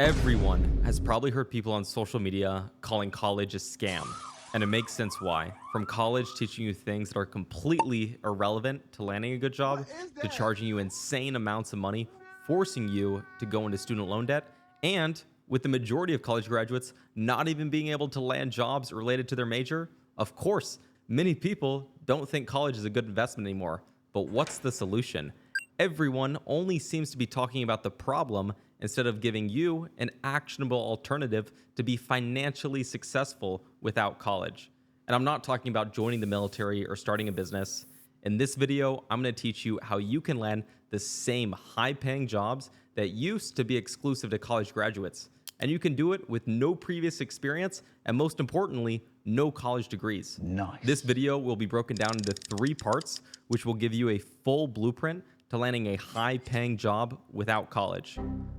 Everyone has probably heard people on social media calling college a scam. And it makes sense why. From college teaching you things that are completely irrelevant to landing a good What job, is to that? charging you insane amounts of money, forcing you to go into student loan debt, and with the majority of college graduates not even being able to land jobs related to their major, of course, many people don't think college is a good investment anymore. But what's the solution? Everyone only seems to be talking about the problem instead of giving you an actionable alternative to be financially successful without college. And I'm not talking about joining the military or starting a business. In this video, I'm going to teach you how you can land the same high paying jobs that used to be exclusive to college graduates. And you can do it with no previous experience and, most importantly, no college degrees. This Nice. video will be broken down into 3 parts, which will give you a full blueprint to landing a high paying job without college.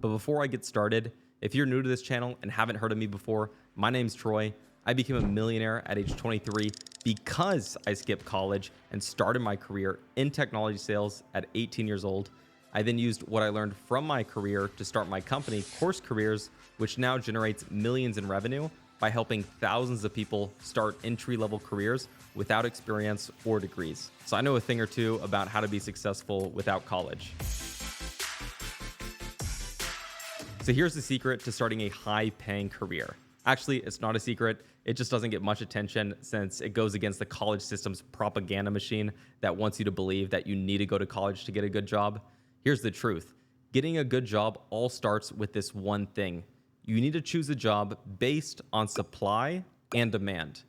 But before I get started, if you're new to this channel and haven't heard of me before, my name's Troy. I became a millionaire at age 23 because I skipped college and started my career in technology sales at 18 years old. I then used what I learned from my career to start my company, Course Careers, which now generates millions in revenue by helping thousands of people start entry-level careers without experience or degrees. So I know a thing or two about how to be successful without college. So here's the secret to starting a high-paying career. Actually, it's not a secret. It just doesn't get much attention since it goes against the college system's propaganda machine that wants you to believe that you need to go to college to get a good job. Here's the truth. Getting a good job all starts with this one thing. You need to choose a job based on supply and demand.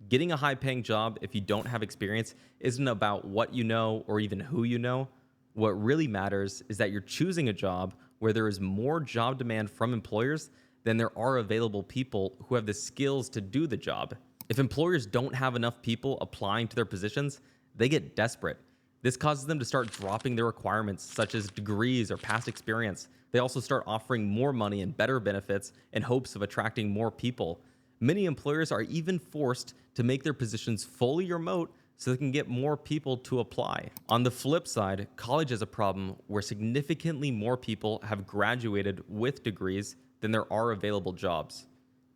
Getting a high-paying job if you don't have experience isn't about what you know or even who you know. What really matters is that you're choosing a job where there is more job demand from employers than there are available people who have the skills to do the job. If employers don't have enough people applying to their positions, they get desperate. This causes them to start dropping their requirements, such as degrees or past experience. They also start offering more money and better benefits in hopes of attracting more people. Many employers are even forced to make their positions fully remote so they can get more people to apply. On the flip side, college has a problem where significantly more people have graduated with degrees than there are available jobs.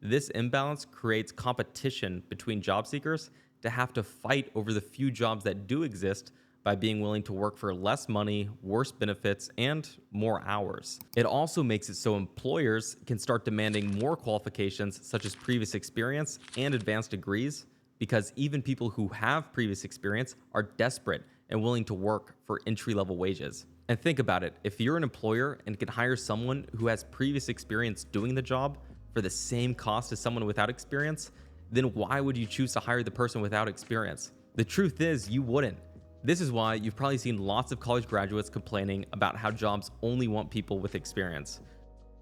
This imbalance creates competition between job seekers to have to fight over the few jobs that do exist by being willing to work for less money, worse benefits, and more hours. It also makes it so employers can start demanding more qualifications such as previous experience and advanced degrees, because even people who have previous experience are desperate and willing to work for entry-level wages. And think about it, if you're an employer and can hire someone who has previous experience doing the job for the same cost as someone without experience, then why would you choose to hire the person without experience? The truth is, you wouldn't. This is why you've probably seen lots of college graduates complaining about how jobs only want people with experience.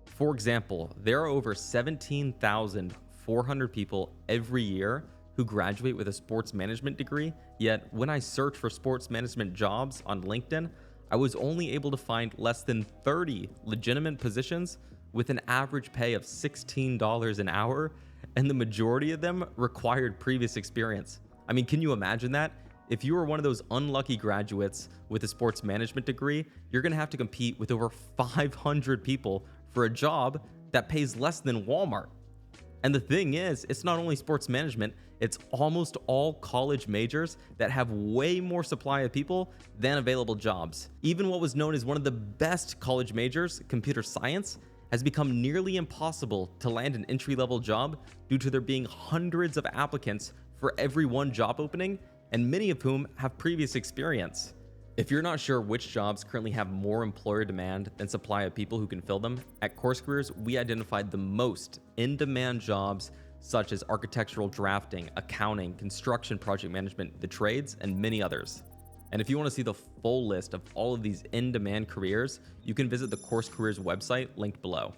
For example, there are over 17,400 people every year who graduate with a sports management degree, yet when I search for sports management jobs on LinkedIn, I was only able to find less than 30 legitimate positions with an average pay of $16 an hour, and the majority of them required previous experience. I mean, can you imagine that? If you are one of those unlucky graduates with a sports management degree, you're going to have to compete with over 500 people for a job that pays less than Walmart. And the thing is, it's not only sports management, it's almost all college majors that have way more supply of people than available jobs. Even what was known as one of the best college majors, computer science, has become nearly impossible to land an entry-level job due to there being hundreds of applicants for every one job opening, and many of whom have previous experience. If you're not sure which jobs currently have more employer demand than supply of people who can fill them, at Course Careers, we identified the most in-demand jobs such as architectural drafting, accounting, construction project management, the trades, and many others. And if you want to see the full list of all of these in-demand careers, you can visit the Course Careers website linked below.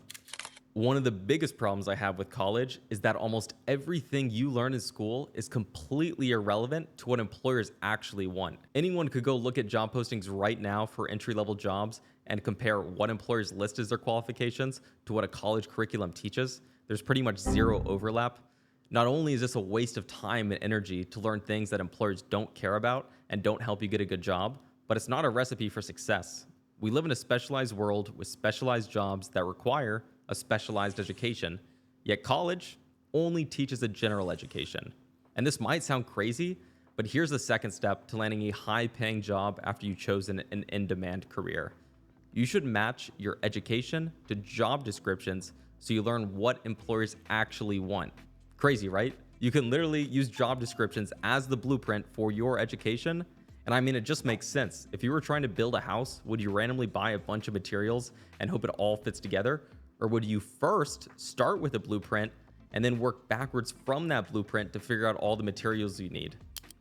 One of the biggest problems I have with college is that almost everything you learn in school is completely irrelevant to what employers actually want. Anyone could go look at job postings right now for entry-level jobs and compare what employers list as their qualifications to what a college curriculum teaches. There's pretty much zero overlap. Not only is this a waste of time and energy to learn things that employers don't care about and don't help you get a good job, but it's not a recipe for success. We live in a specialized world with specialized jobs that require a specialized education, yet college only teaches a general education. And this might sound crazy, but here's the second step to landing a high paying job after you've chosen an in demand career. You should match your education to job descriptions so you learn what employers actually want. Crazy, right? You can literally use job descriptions as the blueprint for your education. And I mean, it just makes sense. If you were trying to build a house, would you randomly buy a bunch of materials and hope it all fits together? Or would you first start with a blueprint and then work backwards from that blueprint to figure out all the materials you need?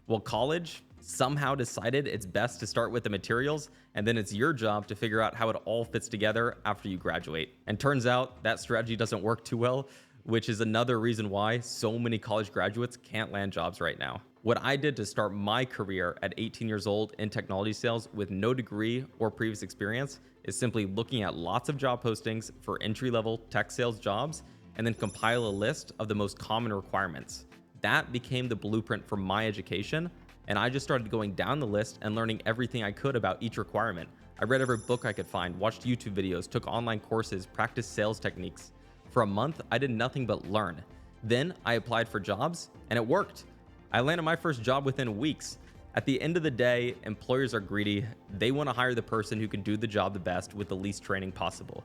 Well, college somehow decided it's best to start with the materials, and then it's your job to figure out how it all fits together after you graduate. And turns out that strategy doesn't work too well, which is another reason why so many college graduates can't land jobs right now. What I did to start my career at 18 years old in technology sales with no degree or previous experience is simply looking at lots of job postings for entry-level tech sales jobs and then compile a list of the most common requirements. That became the blueprint for my education, and I just started going down the list and learning everything I could about each requirement. I read every book I could find, watched YouTube videos, took online courses, practiced sales techniques. For a month, I did nothing but learn. Then I applied for jobs, and it worked. I landed my first job within weeks. At the end of the day, employers are greedy. They want to hire the person who can do the job the best with the least training possible.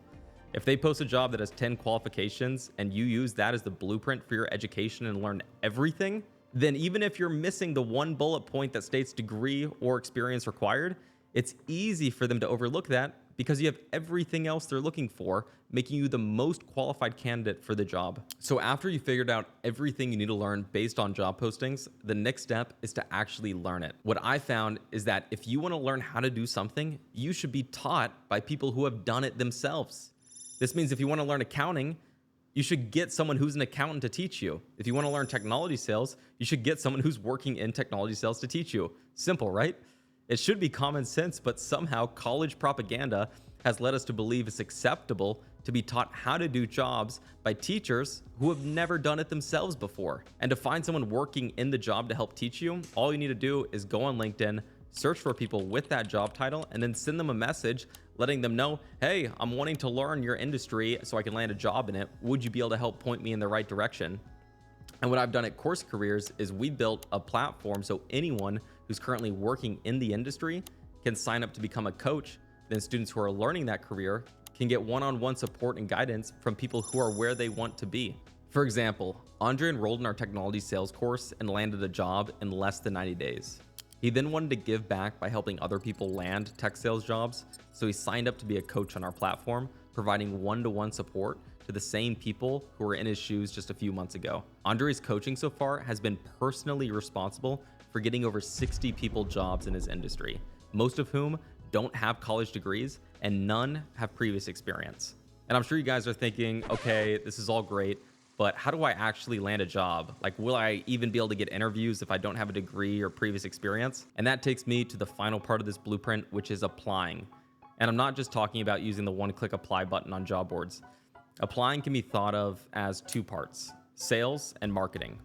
If they post a job that has 10 qualifications and you use that as the blueprint for your education and learn everything, then even if you're missing the one bullet point that states degree or experience required, it's easy for them to overlook that because you have everything else they're looking for, making you the most qualified candidate for the job. So after you figured out everything you need to learn based on job postings, the next step is to actually learn it. What I found is that if you want to learn how to do something, you should be taught by people who have done it themselves. This means if you want to learn accounting, you should get someone who's an accountant to teach you. If you want to learn technology sales, you should get someone who's working in technology sales to teach you. Simple, right? It should be common sense, but somehow college propaganda has led us to believe it's acceptable to be taught how to do jobs by teachers who have never done it themselves before. And to find someone working in the job to help teach you, all you need to do is go on LinkedIn, search for people with that job title, and then send them a message letting them know, hey, I'm wanting to learn your industry so I can land a job in it. Would you be able to help point me in the right direction? And what I've done at Course Careers is we built a platform so anyone who's currently working in the industry can sign up to become a coach. Then students who are learning that career can get one-on-one support and guidance from people who are where they want to be. For example, Andre enrolled in our technology sales course and landed a job in less than 90 days. He then wanted to give back by helping other people land tech sales jobs, so he signed up to be a coach on our platform, providing one-to-one support to the same people who were in his shoes just a few months ago. Andre's coaching so far has been personally responsible for getting over 60 people jobs in his industry, most of whom don't have college degrees and none have previous experience. And I'm sure you guys are thinking, okay, this is all great, but how do I actually land a job? Like, will I even be able to get interviews if I don't have a degree or previous experience? And that takes me to the final part of this blueprint, which is applying. And I'm not just talking about using the one-click apply button on job boards. Applying can be thought of as two parts: sales and marketing.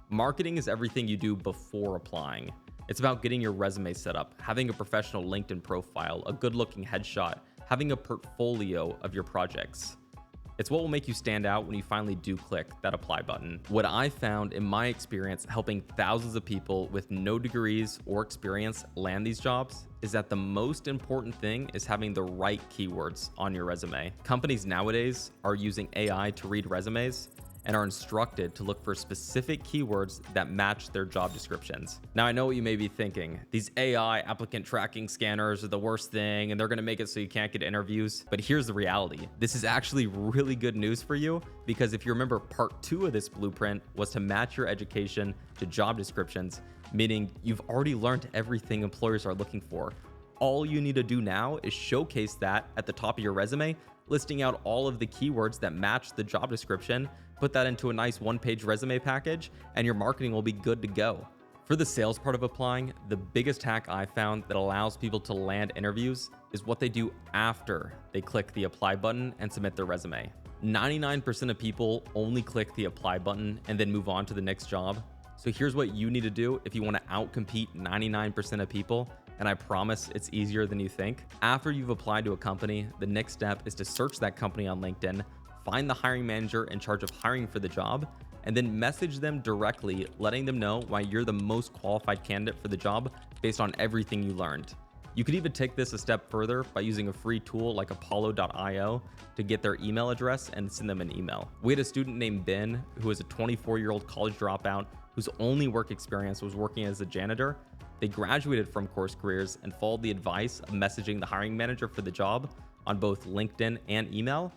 Marketing is everything you do before applying. It's about getting your resume set up, having a professional LinkedIn profile, a good-looking headshot, having a portfolio of your projects. It's what will make you stand out when you finally do click that apply button. What I found in my experience helping thousands of people with no degrees or experience land these jobs is that the most important thing is having the right keywords on your resume. Companies nowadays are using AI to read resumes and are instructed to look for specific keywords that match their job descriptions. Now, I know what you may be thinking. These AI applicant tracking scanners are the worst thing, and they're gonna make it so you can't get interviews. But here's the reality. This is actually really good news for you, because if you remember, part 2 of this blueprint was to match your education to job descriptions, meaning you've already learned everything employers are looking for. All you need to do now is showcase that at the top of your resume, listing out all of the keywords that match the job description, put that into a nice one-page resume package, and your marketing will be good to go. For the sales part of applying, the biggest hack I found that allows people to land interviews is what they do after they click the apply button and submit their resume. 99% of people only click the apply button and then move on to the next job. So here's what you need to do if you want to outcompete 99% of people, and I promise it's easier than you think. After you've applied to a company, the next step is to search that company on LinkedIn, find the hiring manager in charge of hiring for the job, and then message them directly, letting them know why you're the most qualified candidate for the job based on everything you learned. You could even take this a step further by using a free tool like Apollo.io to get their email address and send them an email. We had a student named Ben who was a 24-year-old college dropout whose only work experience was working as a janitor. They graduated from Course Careers and followed the advice of messaging the hiring manager for the job on both LinkedIn and email.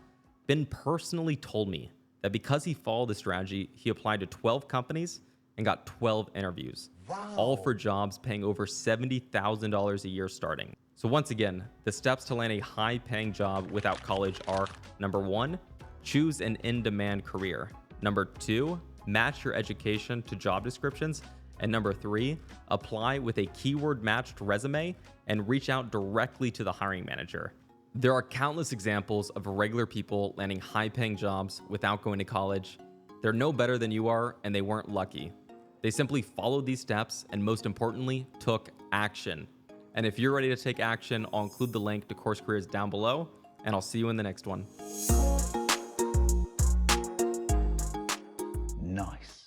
Ben personally told me that because he followed the strategy, he applied to 12 companies and got 12 interviews, all for jobs paying over $70,000 a year starting. So once again, the steps to land a high-paying job without college are: number 1, choose an in-demand career. Number 2, match your education to job descriptions. And number 3, apply with a keyword-matched resume and reach out directly to the hiring manager. There are countless examples of regular people landing high-paying jobs without going to college. They're no better than you are, and they weren't lucky. They simply followed these steps and, most importantly, took action. And if you're ready to take action, I'll include the link to Course Careers down below, and I'll see you in the next one. Nice.